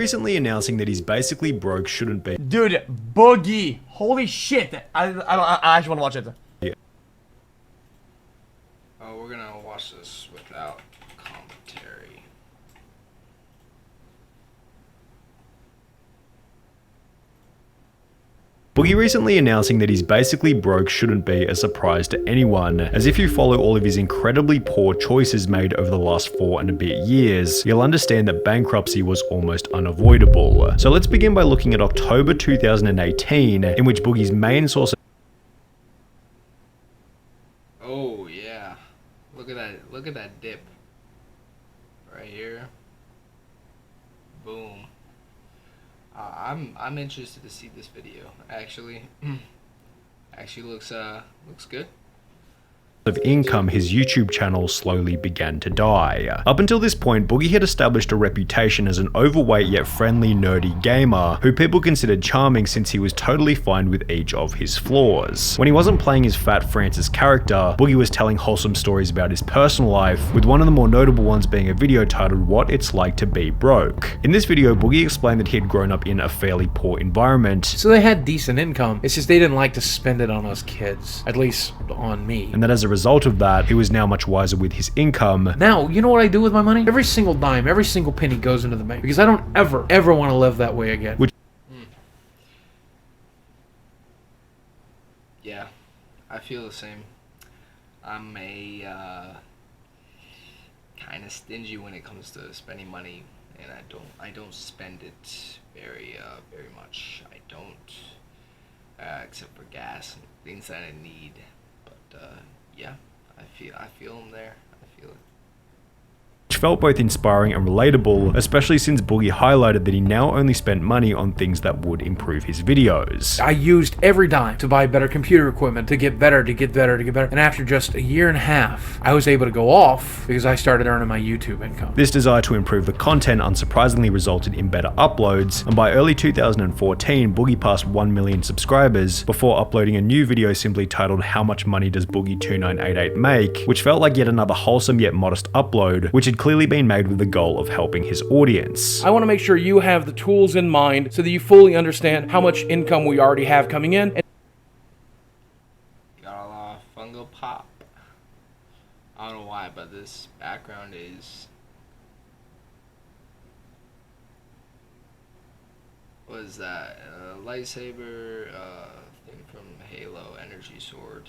recently announcing that he's basically broke shouldn't be. Dude, Boogie. Holy shit. I actually want to watch it. Yeah. Oh, we're gonna watch this without commentary. Boogie recently announcing that he's basically broke shouldn't be a surprise to anyone, as if you follow all of his incredibly poor choices made over the last 4 and a bit years, you'll understand that bankruptcy was almost unavoidable. So let's begin by looking at October 2018, in which Boogie's main source. Oh yeah, look at that dip right here. Boom. I'm interested to see this video. Actually looks good. Of income, his YouTube channel slowly began to die. Up until this point, Boogie had established a reputation as an overweight yet friendly nerdy gamer who people considered charming since he was totally fine with each of his flaws. When he wasn't playing his fat Francis character, Boogie was telling wholesome stories about his personal life, with one of the more notable ones being a video titled "What It's Like to Be Broke." In this video, Boogie explained that he had grown up in a fairly poor environment, so they had decent income, it's just they didn't like to spend it on us kids, at least on me. And that as a result of that, he was now much wiser with his income. Now, you know what I do with my money? Every single dime, every single penny goes into the bank, because I don't ever want to live that way again. Yeah, I feel the same. I'm a kind of stingy when it comes to spending money, and I don't spend it very much. I don't, except for gas and things that I need. But yeah, I feel them there. I feel it. Which felt both inspiring and relatable, especially since Boogie highlighted that he now only spent money on things that would improve his videos. I used every dime to buy better computer equipment, to get better, and after just a year and a half, I was able to go off because I started earning my YouTube income. This desire to improve the content unsurprisingly resulted in better uploads, and by early 2014, Boogie passed 1 million subscribers before uploading a new video simply titled "How Much Money Does BOOGIE2988 Make?", which felt like yet another wholesome yet modest upload, which had clearly been made with the goal of helping his audience. I want to make sure you have the tools in mind so that you fully understand how much income we already have coming in. Got a lot of fungal pop. I don't know why, but this background is... What is that? A lightsaber, thing from Halo, energy sword.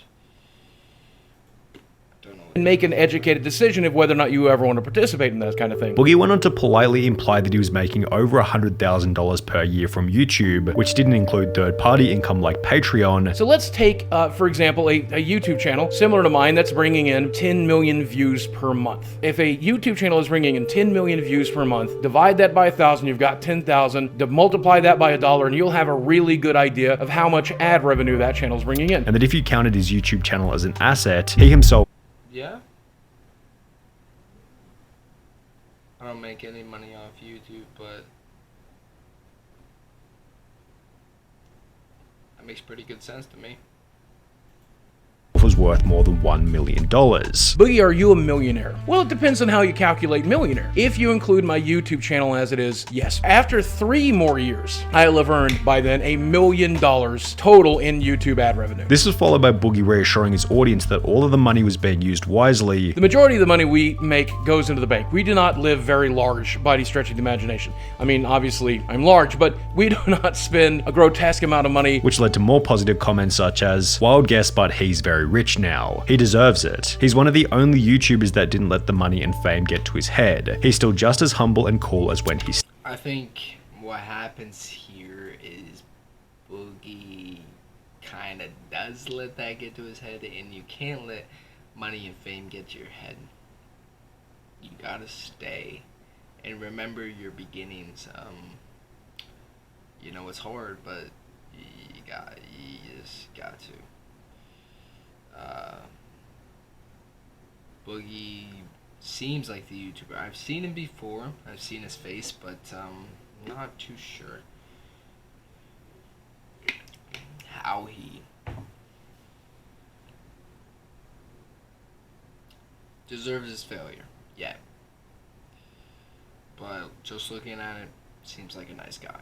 And make an educated decision of whether or not you ever want to participate in that kind of thing. Boogie went on to politely imply that he was making over $100,000 per year from YouTube, which didn't include third-party income like Patreon. So let's take, for example, a YouTube channel similar to mine that's bringing in 10 million views per month. If a YouTube channel is bringing in 10 million views per month, divide that by 1,000, you've got 10,000. Multiply that by $1, and you'll have a really good idea of how much ad revenue that channel is bringing in. And that if you counted his YouTube channel as an asset, he himself... Yeah? I don't make any money off YouTube, but that makes pretty good sense to me. was worth more than $1 million. Boogie, are you a millionaire? Well, it depends on how you calculate millionaire. If you include my YouTube channel as it is, yes. After 3 more years, I'll have earned by then $1 million total in YouTube ad revenue. This was followed by Boogie reassuring his audience that all of the money was being used wisely. The majority of the money we make goes into the bank. We do not live very large by any stretch of the imagination. I mean, obviously, I'm large, but we do not spend a grotesque amount of money. Which led to more positive comments such as, "Wild guess, but he's very rich now. He deserves it. He's one of the only YouTubers that didn't let the money and fame get to his head. He's still just as humble and cool as when he's..." I think what happens here is Boogie kind of does let that get to his head, and you can't let money and fame get to your head. You gotta stay and remember your beginnings. You know, it's hard, but you just got to. Boogie seems like the YouTuber. I've seen him before. I've seen his face, but not too sure how he deserves his failure yet. But just looking at it, seems like a nice guy.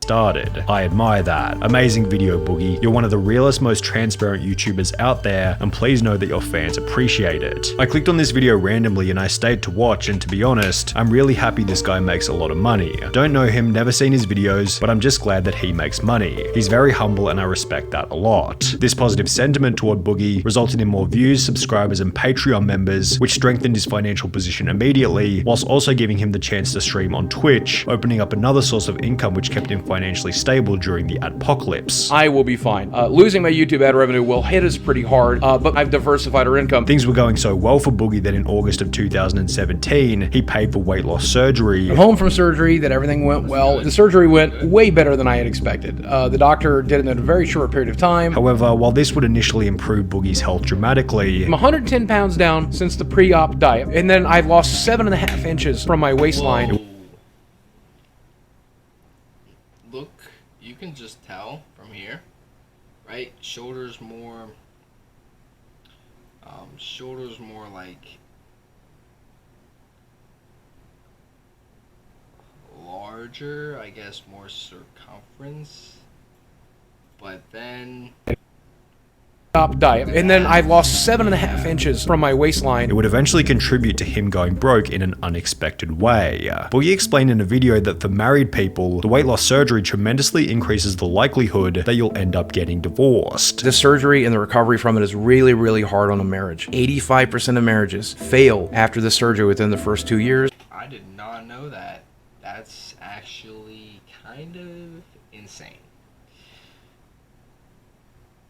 Started. I admire that. Amazing video, Boogie. You're one of the realest, most transparent YouTubers out there, and please know that your fans appreciate it. I clicked on this video randomly and I stayed to watch, and to be honest, I'm really happy this guy makes a lot of money. Don't know him, never seen his videos, but I'm just glad that he makes money. He's very humble and I respect that a lot. This positive sentiment toward Boogie resulted in more views, subscribers, and Patreon members, which strengthened his financial position immediately, whilst also giving him the chance to stream on Twitch, opening up another source of income which kept him financially stable during the adpocalypse. I will be fine. Losing my YouTube ad revenue will hit us pretty hard, but I've diversified our income. Things were going so well for Boogie that in August of 2017, he paid for weight loss surgery. I'm home from surgery, that everything went well. The surgery went way better than I had expected. The doctor did it in a very short period of time. However, while this would initially improve Boogie's health dramatically, I'm 110 pounds down since the pre-op diet, and then I've lost 7.5 inches from my waistline. Whoa. Look, you can just tell from here, right? Shoulders more like larger, I guess, more circumference, but then Diet, and then I've lost 7.5 inches from my waistline. it would eventually contribute to him going broke in an unexpected way. Boogie explained in a video that for married people, the weight loss surgery tremendously increases the likelihood that you'll end up getting divorced. The surgery and the recovery from it is really, really hard on a marriage. 85% of marriages fail after the surgery within the first 2 years. I did not know that. That's actually kind of insane.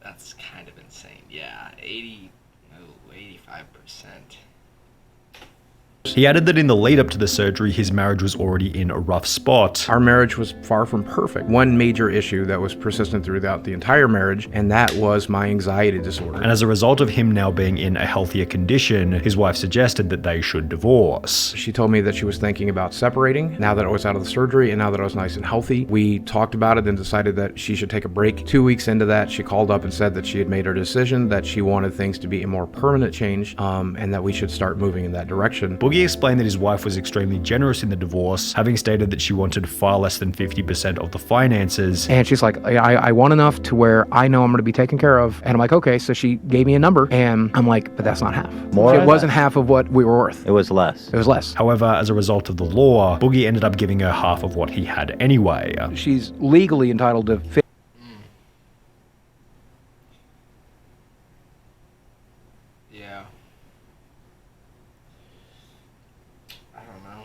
That's kind of insane. Yeah, 85%. He added that in the lead up to the surgery, his marriage was already in a rough spot. Our marriage was far from perfect. One major issue that was persistent throughout the entire marriage, and that was my anxiety disorder. And as a result of him now being in a healthier condition, his wife suggested that they should divorce. She told me that she was thinking about separating now that I was out of the surgery and now that I was nice and healthy. We talked about it and decided that she should take a break. 2 weeks into that, she called up and said that she had made her decision, that she wanted things to be a more permanent change, and that we should start moving in that direction. Boogie explained that his wife was extremely generous in the divorce, having stated that she wanted far less than 50% of the finances. And she's like, I want enough to where I know I'm going to be taken care of. And I'm like, okay. So she gave me a number, and I'm like, but that's not half. It wasn't half of what we were worth. It was less. It was less. However, as a result of the law, Boogie ended up giving her half of what he had anyway. She's legally entitled to Yeah. I don't know.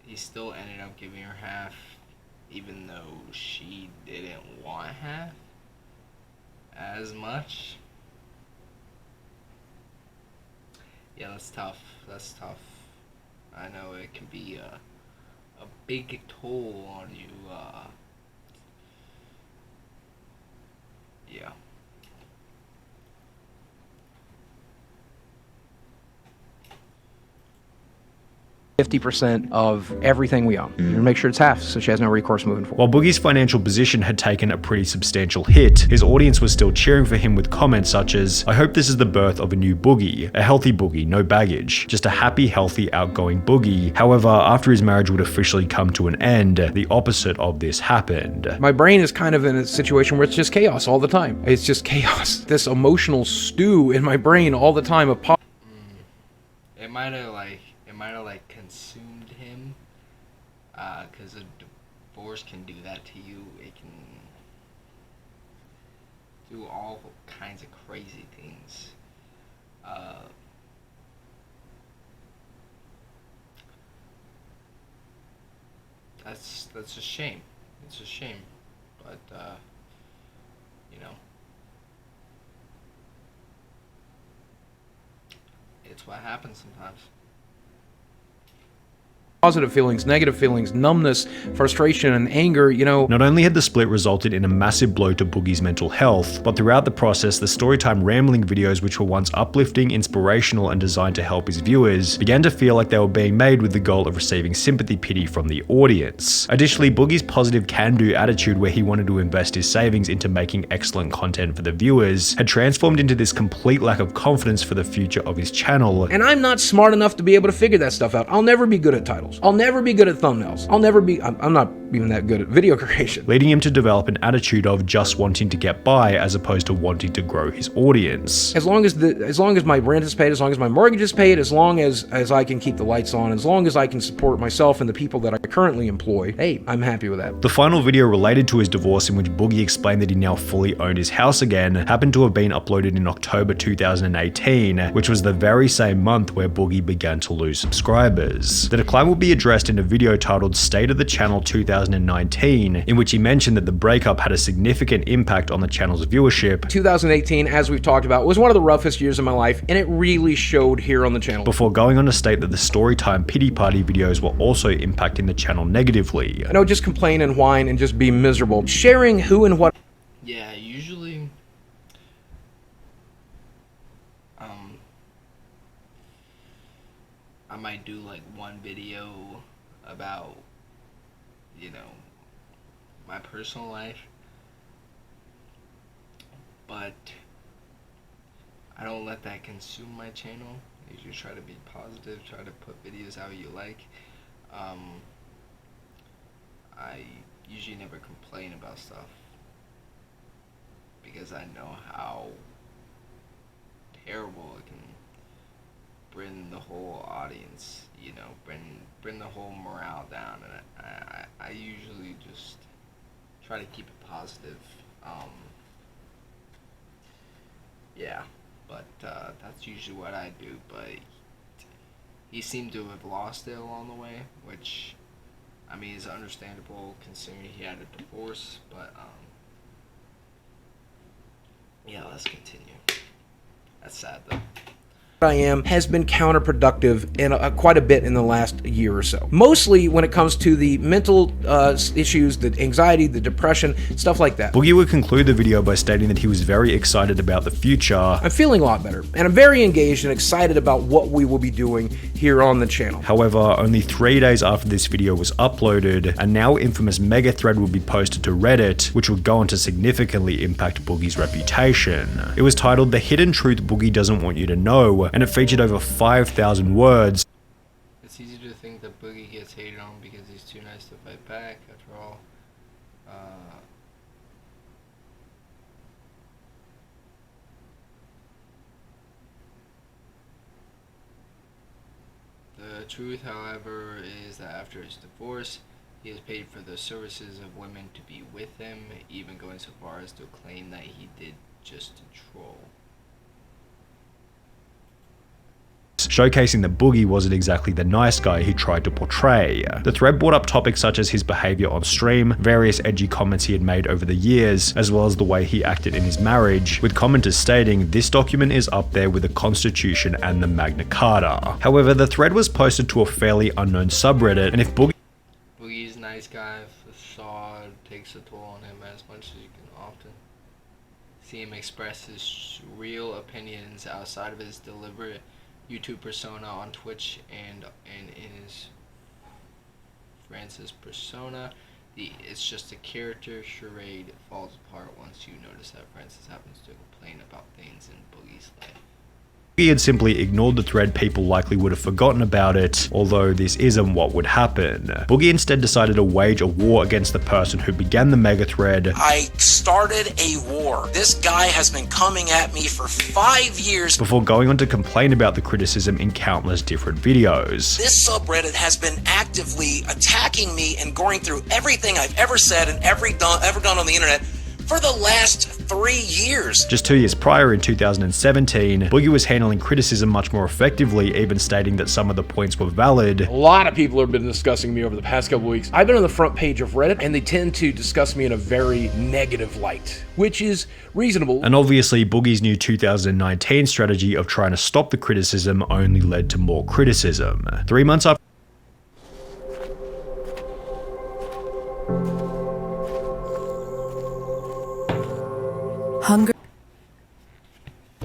He still ended up giving her half, even though she didn't want half as much. Yeah, that's tough. That's tough. I know it can be a big toll on you. Yeah. 50% of everything we own. You make sure it's half, so she has no recourse moving forward. While Boogie's financial position had taken a pretty substantial hit, his audience was still cheering for him with comments such as, "I hope this is the birth of a new Boogie, a healthy Boogie, no baggage, just a happy, healthy, outgoing Boogie." However, after his marriage would officially come to an end, the opposite of this happened. My brain is kind of in a situation where it's just chaos all the time. It's just chaos. This emotional stew in my brain all the time of It might have consumed him, because a divorce can do that to you. It can do all kinds of crazy things. That's a shame. It's a shame, but you know, it's what happens sometimes. positive feelings, negative feelings, numbness, frustration, and anger, you know. Not only had the split resulted in a massive blow to Boogie's mental health, but throughout the process, the storytime rambling videos, which were once uplifting, inspirational, and designed to help his viewers, began to feel like they were being made with the goal of receiving sympathy pity from the audience. Additionally, Boogie's positive can-do attitude, where he wanted to invest his savings into making excellent content for the viewers, had transformed into this complete lack of confidence for the future of his channel. And I'm not smart enough to be able to figure that stuff out. I'll never be good at titles. I'll never be good at thumbnails. I'm not even that good at video creation. Leading him to develop an attitude of just wanting to get by as opposed to wanting to grow his audience. As long as my rent is paid, as long as my mortgage is paid, as long as I can keep the lights on, as long as I can support myself and the people that I currently employ, hey, I'm happy with that. The final video related to his divorce, in which Boogie explained that he now fully owned his house again, happened to have been uploaded in October 2018, which was the very same month where Boogie began to lose subscribers. The decline will be addressed in a video titled State of the Channel 2019, in which he mentioned that the breakup had a significant impact on the channel's viewership. 2018, as we've talked about, was one of the roughest years of my life, and it really showed here on the channel. Before going on to state that the Storytime Pity Party videos were also impacting the channel negatively. I know, just complain and whine and just be miserable. Sharing who and what. Yeah, usually I might do like one video about, you know, my personal life, but I don't let that consume my channel. I usually try to be positive, try to put videos out you like. I usually never complain about stuff because I know how terrible it can bring the whole audience, you know, bring the whole morale down, and I usually just try to keep it positive. Yeah, but that's usually what I do. But he seemed to have lost it along the way, which, I mean, is understandable considering he had a divorce. But yeah, let's continue. That's sad though. I am has been counterproductive in quite a bit in the last year or so. Mostly when it comes to the mental issues, the anxiety, the depression, stuff like that. Boogie would conclude the video by stating that he was very excited about the future. I'm feeling a lot better, and I'm very engaged and excited about what we will be doing here on the channel. However, only 3 days after this video was uploaded, a now infamous mega thread would be posted to Reddit, which would go on to significantly impact Boogie's reputation. It was titled "The Hidden Truth Boogie Doesn't Want You to Know," and it featured over 5,000 words. It's easy to think that Boogie gets hated on because he's too nice to fight back. After all, the truth, however, is that after his divorce, he has paid for the services of women to be with him, even going so far as to claim that he did just to troll. Showcasing that Boogie wasn't exactly the nice guy he tried to portray. The thread brought up topics such as his behavior on stream, various edgy comments he had made over the years, as well as the way he acted in his marriage, with commenters stating this document is up there with the Constitution and the Magna Carta. However, the thread was posted to a fairly unknown subreddit, and if Boogie's a nice guy, facade takes a toll on him as much as you can often see him express his real opinions outside of his deliberate YouTube persona on Twitch and in his Francis persona. It's just a character charade. It falls apart once you notice that Francis happens to complain about things in Boogie's life. he had simply ignored the thread, people likely would have forgotten about it, although this isn't what would happen. Boogie instead decided to wage a war against the person who began the mega thread. I started a war. This guy has been coming at me for 5 years. Before going on to complain about the criticism in countless different videos. This subreddit has been actively attacking me and going through everything I've ever said and ever done on the internet for the last 3 years. Just 2 years prior, in 2017, Boogie was handling criticism much more effectively, even stating that some of the points were valid. A lot of people have been discussing me over the past couple weeks. I've been on the front page of Reddit, and they tend to discuss me in a very negative light, which is reasonable. And obviously, Boogie's new 2019 strategy of trying to stop the criticism only led to more criticism. 3 months after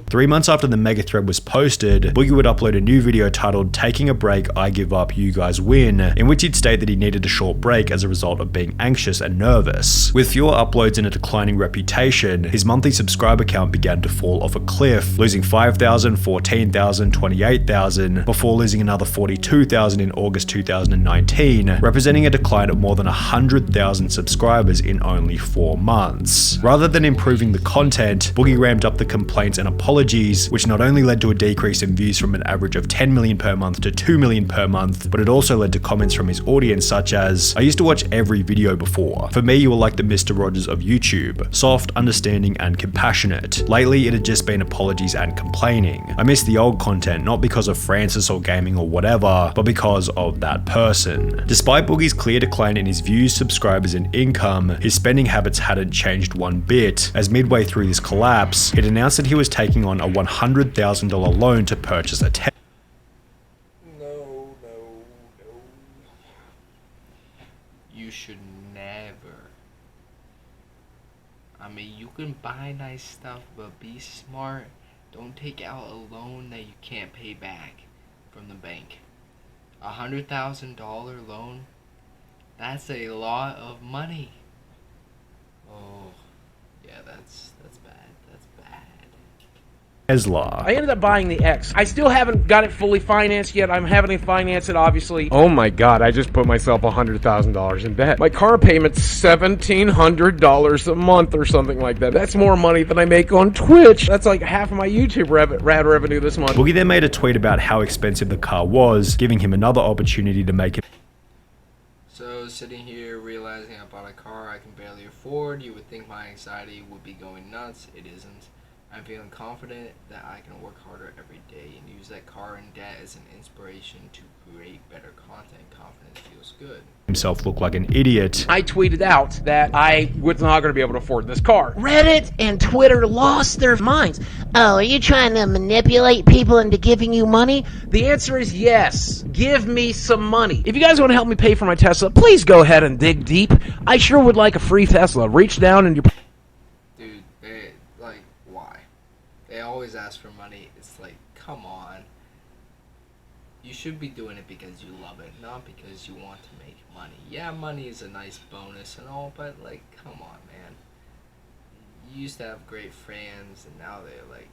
3 months after the mega thread was posted, Boogie would upload a new video titled "Taking a Break, I Give Up, You Guys Win," in which he'd state that he needed a short break as a result of being anxious and nervous. With fewer uploads and a declining reputation, his monthly subscriber count began to fall off a cliff, losing 5,000, 14,000, 28,000, before losing another 42,000 in August 2019, representing a decline of more than 100,000 subscribers in only 4 months. Rather than improving the content, Boogie ramped up the complaints and apologies, which not only led to a decrease in views from an average of 10 million per month to 2 million per month, but it also led to comments from his audience such as, "I used to watch every video before. For me, you were like the Mr. Rogers of YouTube. Soft, understanding, and compassionate. Lately, it had just been apologies and complaining. I miss the old content, not because of Francis or gaming or whatever, but because of that person." Despite Boogie's clear decline in his views, subscribers, and income, his spending habits hadn't changed one bit, as midway through this collapse, he'd announced that he was taking on a $100,000 loan to purchase a No. You should never. I mean, you can buy nice stuff, but be smart. Don't take out a loan that you can't pay back from the bank. $100,000 loan? That's a lot of money. Oh, yeah, that's bad. That's bad. Tesla. I ended up buying the X. I still haven't got it fully financed yet. I'm having to finance it, obviously. Oh my God, I just put myself $100,000 in debt. My car payment's $1,700 a month or something like that. That's more money than I make on Twitch. That's like half of my YouTube rad revenue this month. Boogie then made a tweet about how expensive the car was, giving him another opportunity to make it. So, sitting here realizing I bought a car I can barely afford, you would think my anxiety would be going nuts. It isn't. I'm feeling confident that I can work harder every day and use that car and debt as an inspiration to create better content. Confidence feels good. Himself look like an idiot. I tweeted out that I was not going to be able to afford this car. Reddit and Twitter lost their minds. Oh, are you trying to manipulate people into giving you money? The answer is yes. Give me some money. If you guys want to help me pay for my Tesla, please go ahead and dig deep. I sure would like a free Tesla. Reach down and you... Dude, they, like, why? They always ask for money. It's like, come on. You should be doing it because you love it, not because you want to make money. Yeah, money is a nice bonus and all, but, like, come on, man. You used to have great friends, and now they're like,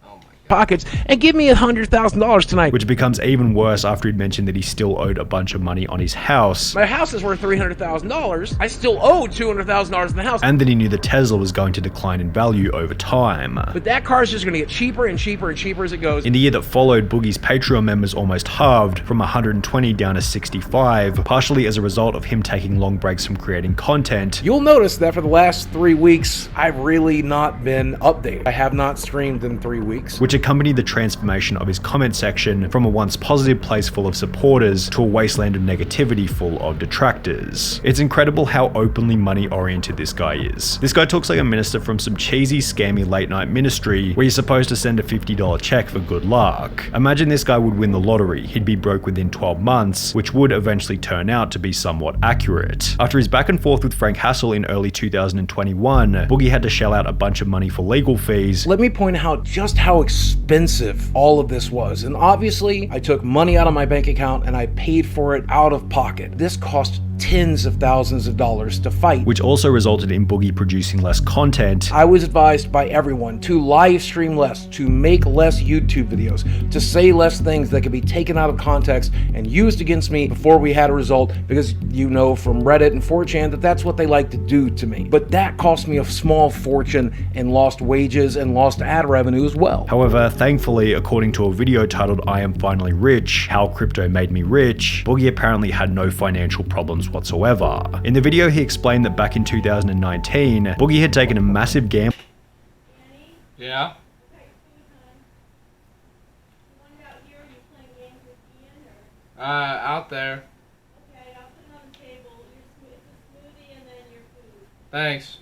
oh my God. Pockets and give me $100,000 tonight. Which becomes even worse after he'd mentioned that he still owed a bunch of money on his house. My house is worth $300,000. I still owe $200,000 in the house. And that he knew that Tesla was going to decline in value over time. But that car is just going to get cheaper and cheaper and cheaper as it goes. In the year that followed, Boogie's Patreon members almost halved, from 120 down to 65, partially as a result of him taking long breaks from creating content. You'll notice that for the last 3 weeks, I've really not been updated. I have not streamed in 3 weeks. Which accompanied the transformation of his comment section from a once positive place full of supporters to a wasteland of negativity full of detractors. It's incredible how openly money-oriented this guy is. This guy talks like a minister from some cheesy, scammy late-night ministry where you're supposed to send a $50 check for good luck. Imagine this guy would win the lottery. He'd be broke within 12 months, which would eventually turn out to be somewhat accurate. After his back and forth with Frank Hassel in early 2021, Boogie had to shell out a bunch of money for legal fees. Let me point out just how expensive all of this was. And obviously, I took money out of my bank account and I paid for it out of pocket. This cost tens of thousands of dollars to fight. Which also resulted in Boogie producing less content. I was advised by everyone to live stream less, to make less YouTube videos, to say less things that could be taken out of context and used against me before we had a result, because you know from Reddit and 4chan that that's what they like to do to me. But that cost me a small fortune and lost wages and lost ad revenue as well. However, thankfully, according to a video titled "I Am Finally Rich: How Crypto Made Me Rich," Boogie apparently had no financial problems whatsoever. In the video, he explained that back in 2019, Boogie had taken a massive gamble. Yeah? Out there. Okay, I'll put it on the table. It's a smoothie and then your food. Thanks.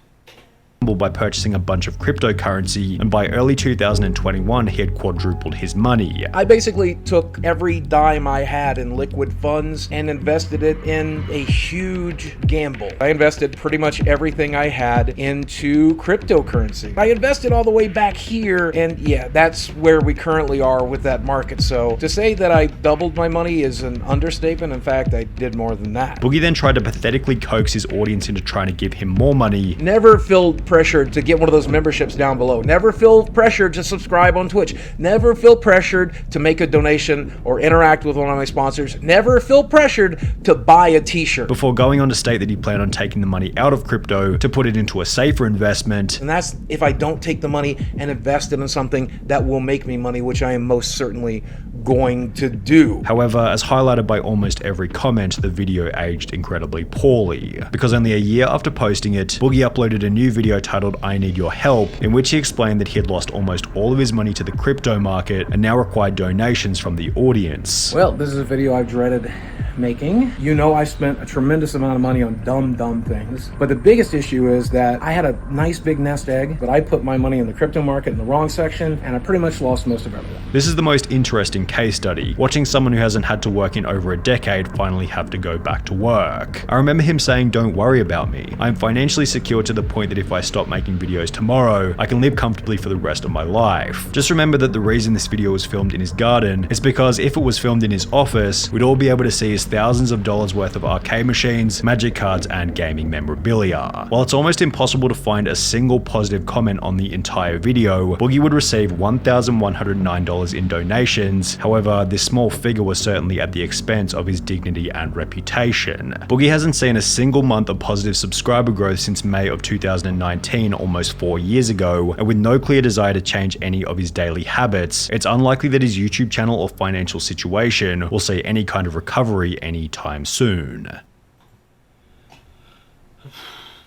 by purchasing a bunch of cryptocurrency, and by early 2021 he had quadrupled his money. I basically took every dime I had in liquid funds and invested it in a huge gamble. I invested pretty much everything I had into cryptocurrency. I invested all the way back here, and yeah, that's where we currently are with that market. So to say that I doubled my money is an understatement. In fact, I did more than that. Boogie then tried to pathetically coax his audience into trying to give him more money. Never feel pressured to get one of those memberships down below. Never feel pressured to subscribe on Twitch. Never feel pressured to make a donation or interact with one of my sponsors. Never feel pressured to buy a t-shirt. Before going on to state that he planned on taking the money out of crypto to put it into a safer investment. And that's if I don't take the money and invest it in something that will make me money, which I am most certainly going to do. However, as highlighted by almost every comment, the video aged incredibly poorly, because only a year after posting it, Boogie uploaded a new video titled I Need Your Help, in which he explained that he had lost almost all of his money to the crypto market and now required donations from the audience. Well, this is a video I've dreaded making. You know, I spent a tremendous amount of money on dumb things, but the biggest issue is that I had a nice big nest egg, but I put my money in the crypto market in the wrong section, and I pretty much lost most of everything. This is the most interesting case study, watching someone who hasn't had to work in over a decade finally have to go back to work. I remember him saying, "Don't worry about me. I'm financially secure to the point that if I stop making videos tomorrow, I can live comfortably for the rest of my life." Just remember that the reason this video was filmed in his garden is because if it was filmed in his office, we'd all be able to see his thousands of dollars worth of arcade machines, magic cards, and gaming memorabilia. While it's almost impossible to find a single positive comment on the entire video, Boogie would receive $1,109 in donations. However, this small figure was certainly at the expense of his dignity and reputation. Boogie hasn't seen a single month of positive subscriber growth since May of 2019, almost 4 years ago, and with no clear desire to change any of his daily habits, it's unlikely that his YouTube channel or financial situation will see any kind of recovery anytime soon.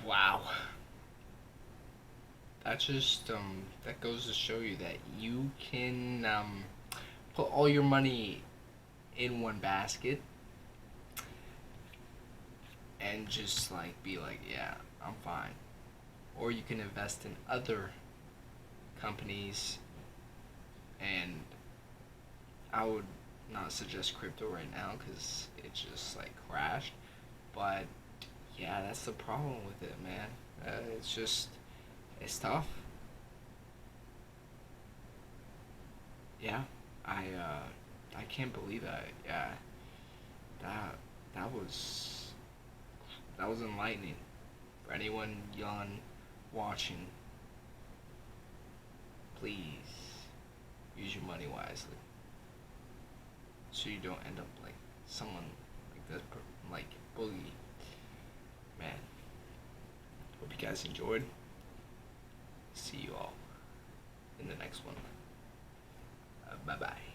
Wow. That just that goes to show you that you can put all your money in one basket and just like be like, yeah, I'm fine. Or you can invest in other companies, and I would not suggest crypto right now because it just like crashed, but yeah, that's the problem with it, man. It's tough. Yeah, I can't believe that. Yeah, that was enlightening for anyone young watching. Please use your money wisely, so you don't end up like someone like this, like Boogie. Man, hope you guys enjoyed. See you all in the next one. Bye bye.